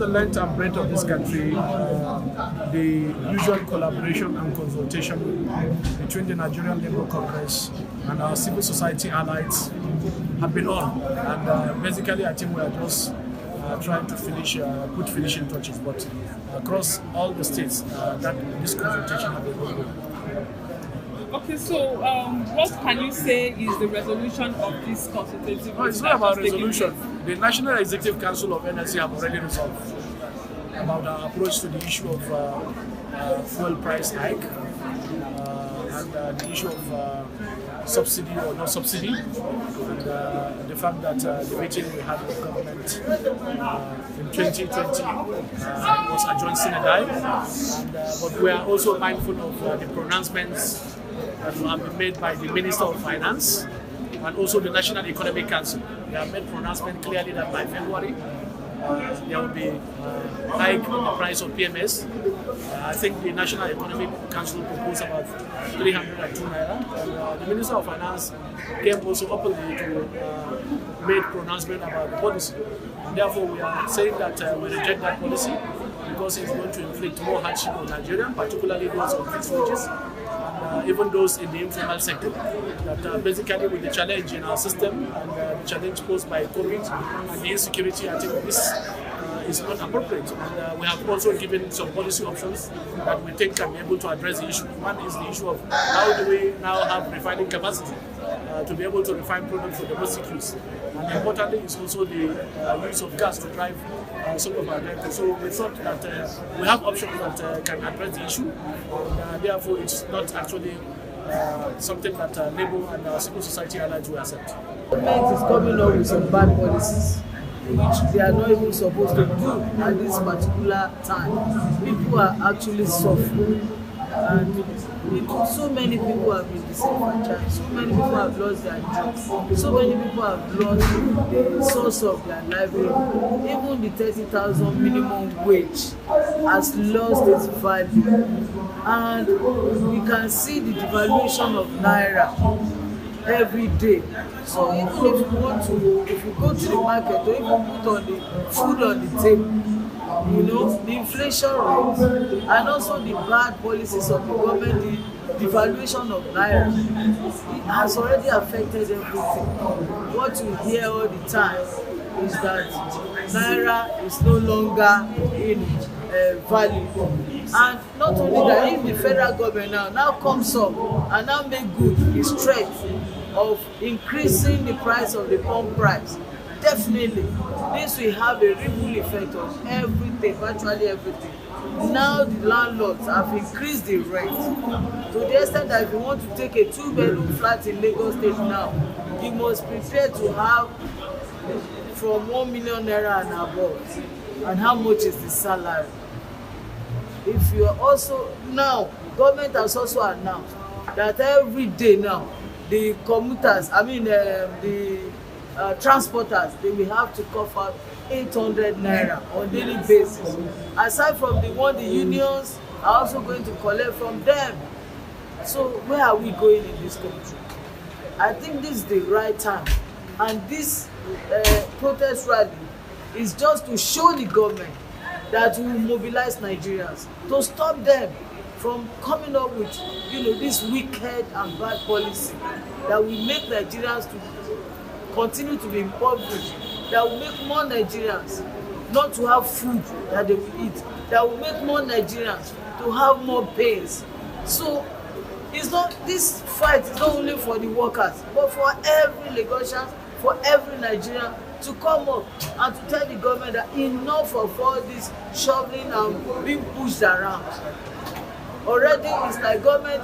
the length and breadth of this country, the usual collaboration and consultation between the Nigerian Labour Congress and our civil society allies have been on. And basically, I think we are just trying to put finishing touches. But across all the states, this consultation has been ongoing. Okay, so what can you say is the resolution of this consultative? No, it's not about resolution. The National Executive Council of NSC have already resolved about our approach to the issue of fuel price hike and the issue of subsidy or no subsidy, and the fact that the meeting we had with government in 2020 was adjourned sine die. But we are also mindful of the pronouncements that have been made by the Minister of Finance and also the National Economic Council. They have made pronouncement clearly that by February there will be hike in the price of PMS. I think the National Economic Council proposed about 302 naira. And the Minister of Finance came also openly to make pronouncement about the policy. And therefore, we are saying that we reject that policy because it's going to inflict more hardship on Nigerians, particularly those on fixed wages, and even those in the informal sector. That basically with the challenge in our system and the challenge posed by COVID and the insecurity, I think this is not appropriate. And we have also given some policy options that we think can be able to address the issue. One is the issue of how do we now have refining capacity to be able to refine products for domestic use. And importantly is also the use of gas to drive some of our vehicles. So we thought that we have options that can address the issue, and therefore it's not actually something that Labour and civil society allies will accept. The government is coming up with some bad policies which they are not even supposed to do at this particular time. People are actually suffering, and so many people have been disenfranchised, so many people have lost their jobs, so many people have lost the source of their livelihood. Even the 30,000 minimum wage has lost its value, and we can see the devaluation of Naira every day. So even if you go to the market or even put on the food on the table, you know, the inflation rate and also the bad policies of the government, the devaluation of Naira, it has already affected everything. What you hear all the time is that Naira is no longer in value. And not only that, if the federal government now comes up and now make good its threat of increasing the price of the pump price, definitely this will have a ripple effect on everything, virtually everything. Now the landlords have increased the rent to the extent that if you want to take a 2-bedroom flat in Lagos State now, you must prepare to have from 1 million naira and above. And how much is the salary? If you are also now, government has also announced that every day now the commuters, the transporters, they will have to cough out 800 naira on daily basis. Aside from the one the unions are also going to collect from them. So where are we going in this country? I think this is the right time, and this protest rally is just to show the government that we will mobilize Nigerians to stop them from coming up with, this wicked and bad policy that will make Nigerians to continue to be impoverished, that will make more Nigerians not to have food that they will eat, that will make more Nigerians to have more pains. So this fight is not only for the workers, but for every Lagosian, for every Nigerian to come up and to tell the government that enough of all this shoveling and being pushed around. Already it's like government,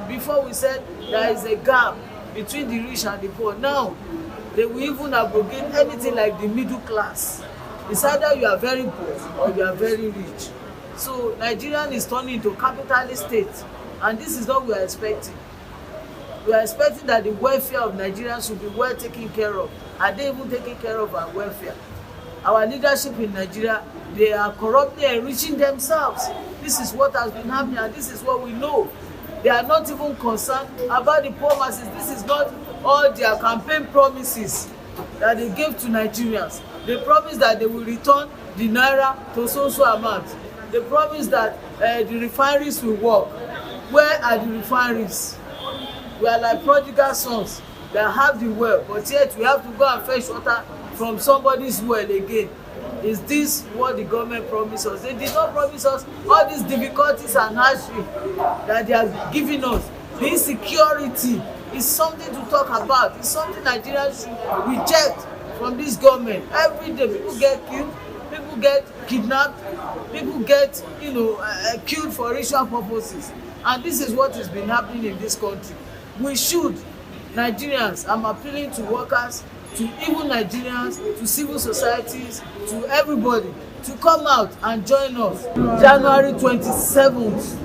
before we said there is a gap between the rich and the poor. Now they will even abrogate anything like the middle class. It's either you are very poor or you are very rich. So Nigeria is turning into a capitalist state, and this is what we are expecting. We are expecting that the welfare of Nigerians should be well taken care of. Are they even taking care of our welfare? Our leadership in Nigeria, they are corruptly enriching themselves. This is what has been happening, and this is what we know. They are not even concerned about the poor masses. This is not all their campaign promises that they gave to Nigerians. They promised that they will return the naira to so amount. They promise that the refineries will work. Where are the refineries? We are like prodigal sons that have the well, but yet we have to go and fetch water from somebody's well again. Is this what the government promised us? They did not promise us all these difficulties and hardship that they are giving us. The insecurity is something to talk about. It's something Nigerians should reject from this government. Every day people get killed, people get kidnapped, people get killed for ritual purposes, and this is what has been happening in this country. We should, Nigerians, I'm appealing to workers, to even Nigerians, to civil societies, to everybody to come out and join us. January 27th,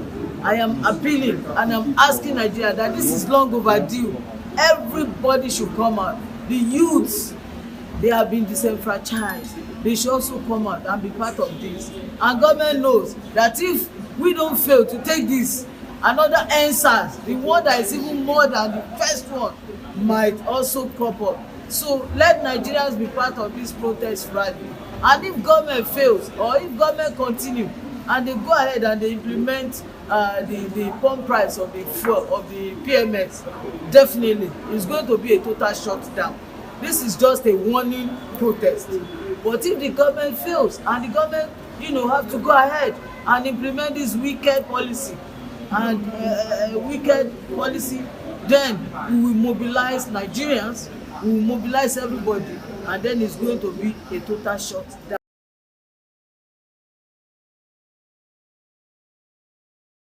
I am appealing and I'm asking Nigeria that this is long overdue. Everybody should come out. The youths, they have been disenfranchised. They should also come out and be part of this. And government knows that if we don't fail to take this, another answers, the one that is even more than the first one, might also crop up. So let Nigerians be part of this protest rally. And if government fails, or if government continue and they go ahead and they implement the pump price of the fuel of the PMS, definitely it's going to be a total shutdown. This is just a warning protest. But if the government fails and the government have to go ahead and implement this wicked policy, then we will mobilize Nigerians, we will mobilize everybody, and then it's going to be a total shutdown.